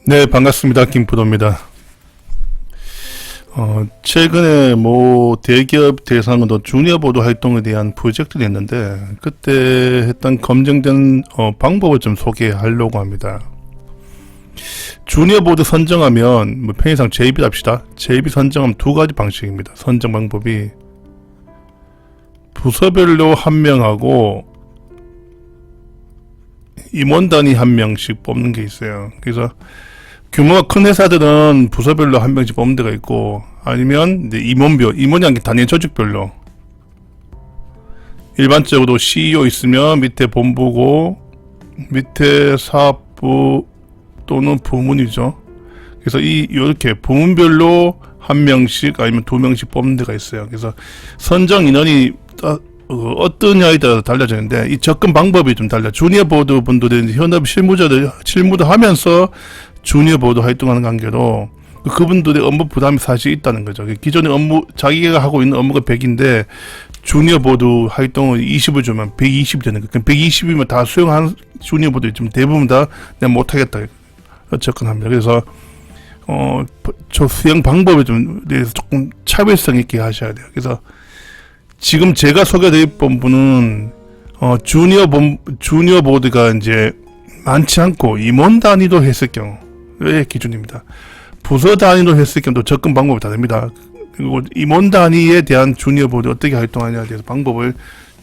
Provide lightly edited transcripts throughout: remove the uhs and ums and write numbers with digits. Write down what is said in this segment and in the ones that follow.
네, 반갑습니다. 김프로입니다. 최근에 대기업 대상으로 주니어 보드 활동에 대한 프로젝트가 있는데, 그때 했던 검증된 방법을 좀 소개하려고 합니다. 주니어 보드 선정하면, 편의상 JB 합시다. JB 선정하면 두 가지 방식입니다. 선정 방법이 부서별로 한 명하고 임원 단위 한 명씩 뽑는 게 있어요. 그래서 규모가 큰 회사들은 부서별로 한 명씩 뽑는 데가 있고, 아니면 이제 임원이 아니라 단위 조직별로. 일반적으로 CEO 있으면 밑에 본부고, 밑에 사업부 또는 부문이죠. 그래서 이렇게 부문별로 한 명씩 아니면 두 명씩 뽑는 데가 있어요. 그래서 선정 인원이 어떠냐에 따라서 달라지는데, 이 접근 방법이 좀 달라요. 주니어 보드 분들은 현업 실무도 하면서 주니어 보드 활동하는 관계로 그분들의 업무 부담이 사실 있다는 거죠. 기존의 업무, 자기가 하고 있는 업무가 100인데 주니어 보드 활동을 20을 주면 120이 되는 거예요. 120이면 다 수용한 주니어 보드 좀 대부분 다 내가 못하겠다 접근합니다. 그래서 저 수용 방법에 좀 대해서 조금 차별성 있게 하셔야 돼요. 그래서 지금 제가 소개드릴 분은 주니어 보드가 이제 많지 않고 임원 단위로 했을 경우의 기준입니다. 부서 단위로 했을 경우도 접근 방법이 다릅니다. 그리고 임원 단위에 대한 주니어 보드 어떻게 활동하냐에 대해서 방법을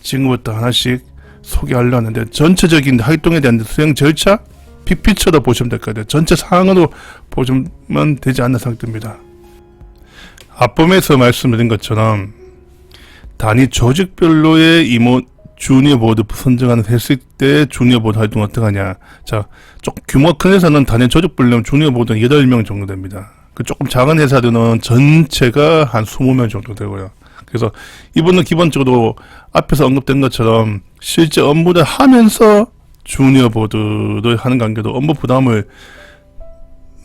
지금부터 하나씩 소개하려고 하는데, 전체적인 활동에 대한 수행 절차, 빅피처로 보시면 될 것 같아요. 전체 상황으로 보시면 되지 않나 생각됩니다. 앞범에서 말씀드린 것처럼 단위 조직별로의 주니어 보드 선정하는 했을 때 주니어 보드 활동 어떻게 하냐. 자, 조금 규모가 큰 회사는 단위 조직별로 주니어 보드는 8명 정도 됩니다. 조금 작은 회사들은 전체가 한 20명 정도 되고요. 그래서 이분은 기본적으로 앞에서 언급된 것처럼 실제 업무를 하면서 주니어 보드를 하는 관계도 업무 부담을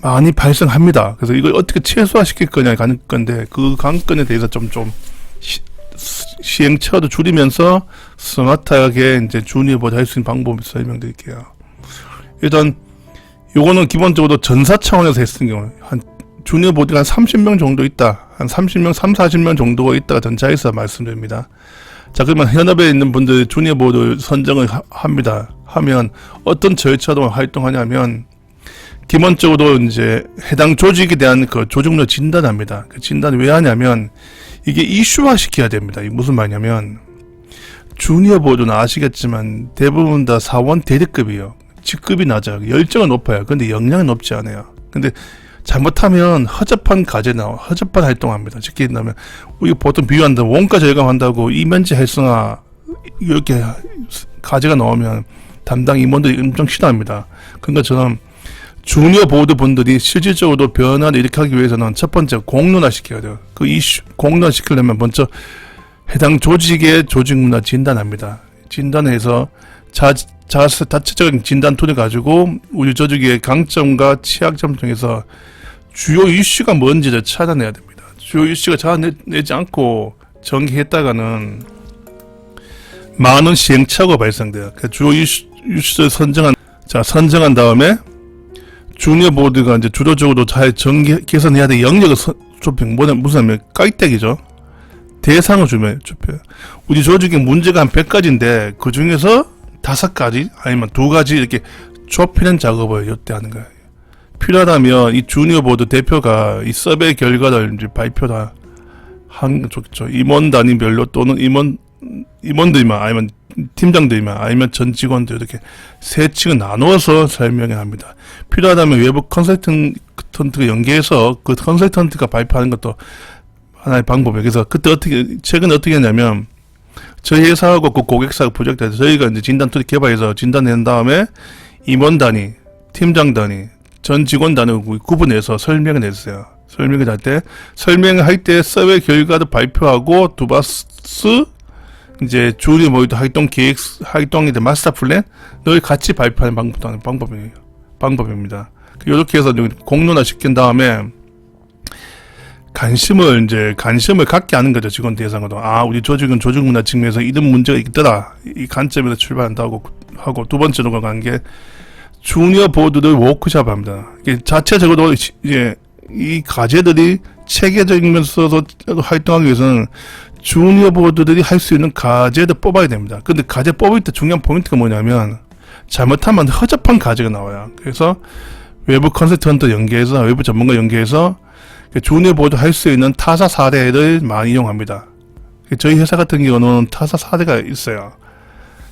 많이 발생합니다. 그래서 이걸 어떻게 최소화시킬 거냐 가는 건데, 그 관건에 대해서 좀 시행처도 줄이면서 스마트하게 이제 주니어 보드 할 수 있는 방법을 설명드릴게요. 일단 요거는 기본적으로 전사 차원에서 했을 경우 한 주니어 보드가 한 30명 정도 있다, 한 30명, 40명 정도가 있다가 전차에서 말씀드립니다. 자, 그러면 현업에 있는 분들 주니어 보드 선정을 합니다. 하면 어떤 절차로 활동하냐면, 기본적으로 이제 해당 조직에 대한 그 조직력 진단합니다. 그 진단을 왜 하냐면, 이게 이슈화 시켜야 됩니다. 이게 무슨 말이냐면, 주니어 보드는 아시겠지만 대부분 다 사원 대리급이에요. 직급이 낮아요. 열정은 높아요. 근데 역량은 높지 않아요. 근데 잘못하면 허접한 허접한 활동합니다. 쉽게 얘기하면 우리 보통 비유한다, 원가 절감한다고 이면지 활성화 이렇게 과제가 나오면 담당 임원들이 엄청 싫어합니다. 그런 것처럼 주니어 보드 분들이 실질적으로 변화를 일으키기 위해서는 첫 번째 공론화 시켜야 돼요. 그 이슈 공론화 시키려면 먼저 해당 조직의 조직 문화 진단합니다. 진단해서 자체적인 진단 툴을 가지고 우리 조직의 강점과 취약점 중에서 주요 이슈가 뭔지를 찾아내야 됩니다. 주요 이슈가 찾아내지 않고 전개했다가는 많은 시행착오가 발생돼요. 주요 이슈를 선정한 다음에 주니어 보드가 이제 주도적으로 잘 개선해야 될 영역을 좁히는, 무슨 하면 깔때기죠. 대상을 주면 좁혀요. 우리 조직의 문제가 한 100가지인데 그 중에서 5가지 아니면 2가지 이렇게 좁히는 작업을 이때 하는 거예요. 필요하다면 이 주니어 보드 대표가 이 서베이 결과를 이제 발표다 하는 게 좋겠죠. 임원 단위별로 또는 임원들만 아니면 팀장들만 아니면 전 직원들 이렇게 세 층을 나누어서 설명을 합니다. 필요하다면 외부 컨설턴트가 연계해서 그 컨설턴트가 발표하는 것도 하나의 방법이에요. 그래서 최근에 어떻게 했냐면, 저희 회사하고 그 고객사하고 프로젝트에서 저희가 이제 진단 툴 개발해서 진단낸 다음에 임원 단위, 팀장 단위, 전 직원 단위 구분해서 설명을 했어요. 설명을 할 때 서베이 결과도 발표하고 두바스 이제 주니어 보드 활동 계획, 활동에 대한 마스터 플랜을 같이 발표하는 방법입니다. 이렇게 해서 공론화 시킨 다음에 관심을 갖게 하는 거죠. 직원 대상으로. 우리 조직은 조직 문화 측면에서 이런 문제가 있더라, 이 관점에서 출발한다고 하고, 두 번째로 간 게 주니어 보드를 워크샵 합니다. 이게 자체적으로 이제 이 과제들이 체계적이면서도 활동하기 위해서는 주니어 보드들이 할 수 있는 과제를 뽑아야 됩니다. 근데 과제 뽑을 때 중요한 포인트가 뭐냐면 잘못하면 허접한 과제가 나와요. 그래서 외부 컨설턴트 연계해서 외부 전문가 연계해서 주니어 보드 할 수 있는 타사 사례를 많이 이용합니다. 저희 회사 같은 경우는 타사 사례가 있어요.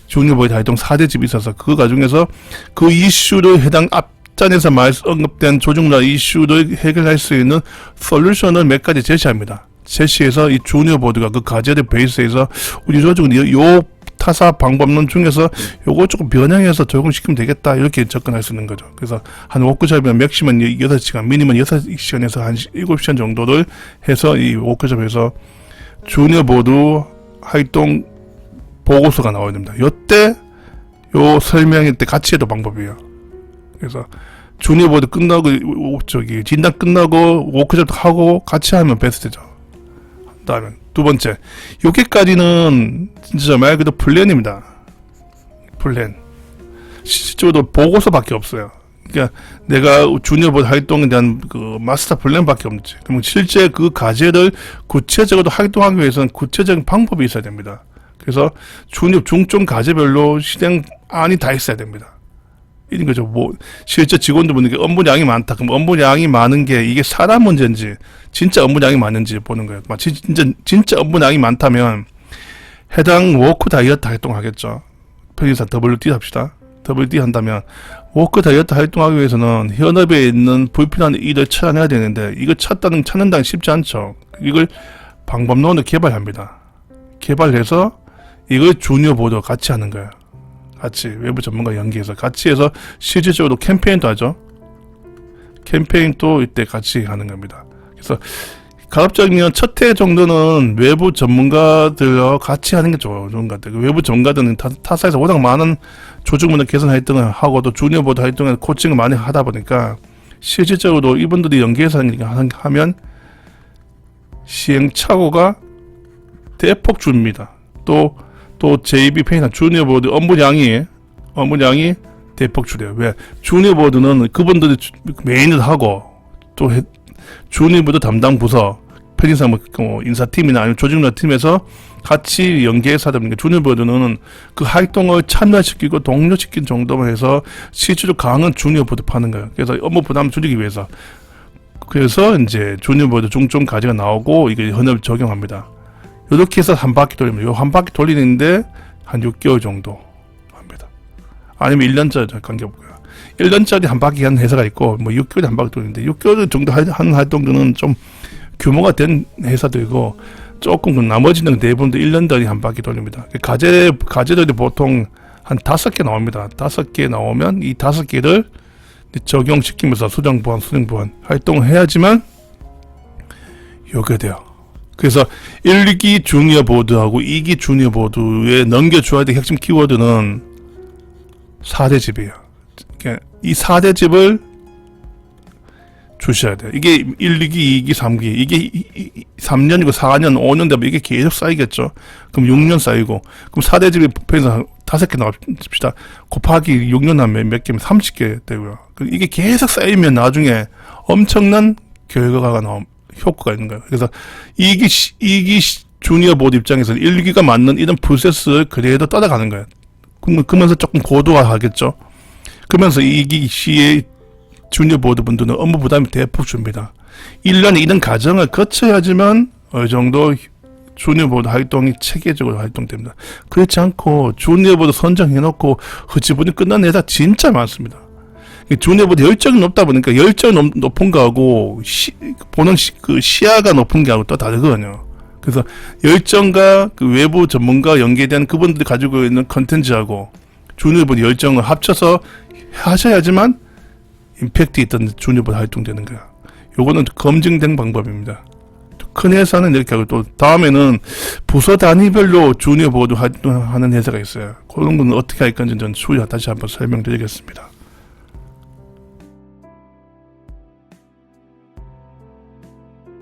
주니어 보드 활동 4대집이 있어서 그 과정에서 그 이슈를 해당 앞전에서 언급된 조직문화 이슈를 해결할 수 있는 솔루션을 몇 가지 제시합니다. 제시해서 이 주니어 보드가 그 과제를 베이스해서 우리 조직은 요 타사 방법론 중에서 요거 조금 변형해서 적용시키면 되겠다 이렇게 접근할 수 있는 거죠. 그래서 한 워크숍이면 맥시멈 6시간 미니멈 6시간에서 한 7시간 정도를 해서 이 워크숍에서 주니어 보드 활동 보고서가 나와야 됩니다. 요때 요 설명일 때 같이 해도 방법이에요. 그래서 주니어 보드 끝나고 진단 끝나고 워크숍 하고 같이 하면 베스트죠. 다음에 두 번째, 여기까지는 진짜 말 그대로 플랜입니다. 플랜. 실제로도 보고서밖에 없어요. 그러니까 내가 주니어 보드 활동에 대한 그 마스터 플랜밖에 없지. 그럼 실제 그 과제를 구체적으로 활동하기 위해서는 구체적인 방법이 있어야 됩니다. 그래서 주니어 중점 과제별로 실행안이 다 있어야 됩니다. 이런 거죠. 뭐 실제 직원들분들께 업무량이 많다. 그럼 업무량이 많은 게 이게 사람 문제인지 진짜 업무량이 많은지 보는 거예요. 진짜 업무량이 많다면 해당 워크 다이어트 활동하겠죠. 편의상 WD 합시다. WD 한다면 워크 다이어트 활동하기 위해서는 현업에 있는 불필요한 일을 찾아내야 되는데 이걸 찾는다는 쉽지 않죠. 이걸 방법론을 개발합니다. 개발해서 이걸 주니어 보드 같이 하는 거예요. 같이 외부 전문가 연계해서 같이 해서 실질적으로 캠페인도 하죠. 캠페인도 이때 같이 하는 겁니다. 그래서 가급적이면 첫 해 정도는 외부 전문가들과 같이 하는 게 좋은 것 같아요. 외부 전문가들은 타사에서 워낙 많은 조직 문화 개선 활동을 하고 또 주니어 보드 활동에 코칭을 많이 하다 보니까 실질적으로 이분들이 연계해서 하면 시행착오가 대폭 줍니다. 또 JB 페이나 주니어 보드 업무량이 대폭 줄여요. 왜? 주니어 보드는 그분들이 메인을 하고 또 주니어 보드 담당 부서 편의상 뭐 인사팀이나 아니면 조직문화 팀에서 같이 연계해서 하다 보니까 주니어 보드는 그 활동을 참여시키고 독려시킨 정도만 해서 실질적으로 강한 주니어 보드 파는 거예요. 그래서 업무 부담을 줄이기 위해서 그래서 이제 주니어 보드 중점 과제가 나오고 이게 현업을 적용합니다. 이렇게 해서 한 바퀴 돌립니다. 요 한 바퀴 돌리는데 한 6개월 정도 합니다. 아니면 1년짜리 관계없고요. 1년짜리 한 바퀴 하는 회사가 있고 뭐 6개월에 한 바퀴 돌리는데 6개월 정도 하는 활동들은 좀 규모가 된 회사들이고 조금 나머지는 대부분 1년짜리 한 바퀴 돌립니다. 과제들이 보통 한 5개 나옵니다. 5개 나오면 이 5개를 적용시키면서 수정 보완 활동을 해야지만 요게 돼요. 그래서 1기 주니어 보드하고 2기 주니어 보드에 넘겨줘야 될 핵심 키워드는 4대집이에요. 이 4대집을 주셔야 돼요. 이게 1, 2기, 2기, 3기. 이게 3년이고 4년, 5년 되면 이게 계속 쌓이겠죠. 그럼 6년 쌓이고. 그럼 4대집이 편에서 5개 나옵시다. 곱하기 6년 하면 몇 개면 30개 되고요. 이게 계속 쌓이면 나중에 엄청난 결과가 효과가 있는 거예요. 그래서 2기 주니어 보드 입장에서는 1기가 맞는 이런 프로세스를 그대로 따라가는 거예요. 그러면서 조금 고도화하겠죠. 그러면서 2기 시의 주니어 보드 분들은 업무 부담이 대폭 줍니다. 1년에 이런 과정을 거쳐야지만 어느 정도 주니어 보드 활동이 체계적으로 활동됩니다. 그렇지 않고 주니어 보드 선정해놓고 흐지부지 끝난 회사 진짜 많습니다. 주니어 보드 열정이 높다 보니까 열정이 높은 거하고 보는 그 시야가 높은 게하고 또 다르거든요. 그래서 열정과 그 외부 전문가 연계된 그분들이 가지고 있는 컨텐츠하고 주니어 보드 열정을 합쳐서 하셔야지만 임팩트 있던 주니어 보드 활동되는 거야. 요거는 검증된 방법입니다. 큰 회사는 이렇게 하고 또 다음에는 부서 단위별로 주니어 보드 활동하는 회사가 있어요. 그런 건 어떻게 할 건지 저는 추후에 다시 한번 설명드리겠습니다.